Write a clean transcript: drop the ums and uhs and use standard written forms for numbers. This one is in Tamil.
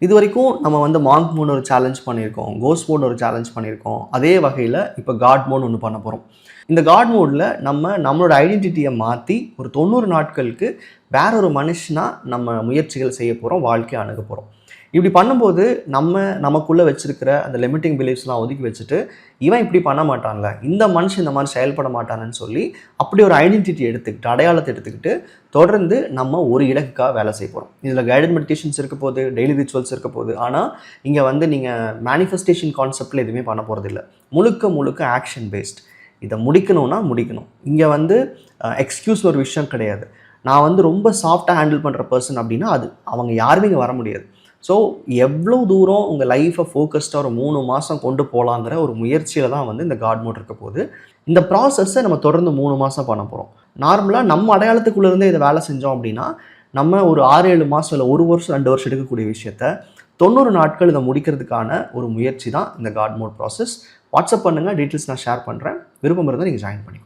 இது வரைக்கும் நம்ம வந்து மாங்க் மோட் ஒரு சேலஞ்ச் பண்ணியிருக்கோம், கோஸ்ட் மோட் ஒரு சேலஞ்ச் பண்ணியிருக்கோம். அதே வகையில் இப்போ காட் மோட் ஒன்று பண்ண போகிறோம். இந்த காட் மோடில் நம்மளோட ஐடென்டிட்டியை மாற்றி ஒரு 90 நாட்களுக்கு வேற ஒரு மனுஷனாக நம்ம முயற்சிகள் செய்ய போகிறோம், வாழ்க்கையை அணுக போகிறோம். இப்படி பண்ணும்போது நமக்குள்ளே வச்சிருக்கிற அந்த லிமிட்டிங் பிலீஃப்ஸ்லாம் ஒதுக்கி வச்சுட்டு, இவன் இப்படி பண்ண மாட்டான்ல, இந்த மனுஷன் இந்த மாதிரி செயல்பட மாட்டானன்னு சொல்லி அப்படி ஒரு ஐடென்டிட்டி எடுத்துக்கிட்டு, அடையாளத்தை எடுத்துக்கிட்டு தொடர்ந்து நம்ம ஒரு இலக்குக்காக வேலை செய்ய போகிறோம். இதில் கைடட் மெடிடேஷன்ஸ் இருக்க போகுது, டெய்லி ரிச்சுவல்ஸ் இருக்க போகுது. ஆனால் இங்கே வந்து நீங்கள் மேனிஃபெஸ்டேஷன் கான்செப்டில் எதுவுமே பண்ண போகிறதில்ல. முழுக்க முழுக்க ஆக்ஷன் பேஸ்ட். இதை முடிக்கணும்னா முடிக்கணும். இங்கே வந்து எக்ஸ்கியூஸ் ஒரு விஷயம் கிடையாது. நான் வந்து ரொம்ப சாஃப்டாக ஹேண்டில் பண்ணுற பர்சன் அப்படின்னா அது அவங்க யாருமே இங்கே வர முடியாது. ஸோ எவ்வளோ தூரம் உங்கள் லைஃப்பை ஃபோக்கஸ்டாக ஒரு 3 மாதம் கொண்டு போகலாங்கிற ஒரு முயற்சியில் தான் வந்து இந்த காட் மோட் இருக்க போகுது. இந்த ப்ராசஸை நம்ம தொடர்ந்து 3 மாதம் பண்ண போகிறோம். நார்மலாக நம்ம அடையாளத்துக்குள்ளேருந்தே இதை வேலை செஞ்சோம் அப்படின்னா, நம்ம ஒரு 6-7 மாதம் இல்லை 1 வருஷம் 2 வருஷம் எடுக்கக்கூடிய விஷயத்த 90 நாட்கள் இதை முடிக்கிறதுக்கான ஒரு முயற்சி தான் இந்த காட் மோட் ப்ராசஸ். வாட்ஸ்அப் பண்ணுங்கள், டீட்டெயில்ஸ் நான் ஷேர் பண்ணுறேன். விருப்பம் இருந்தால் நீங்கள் ஜாயின் பண்ணி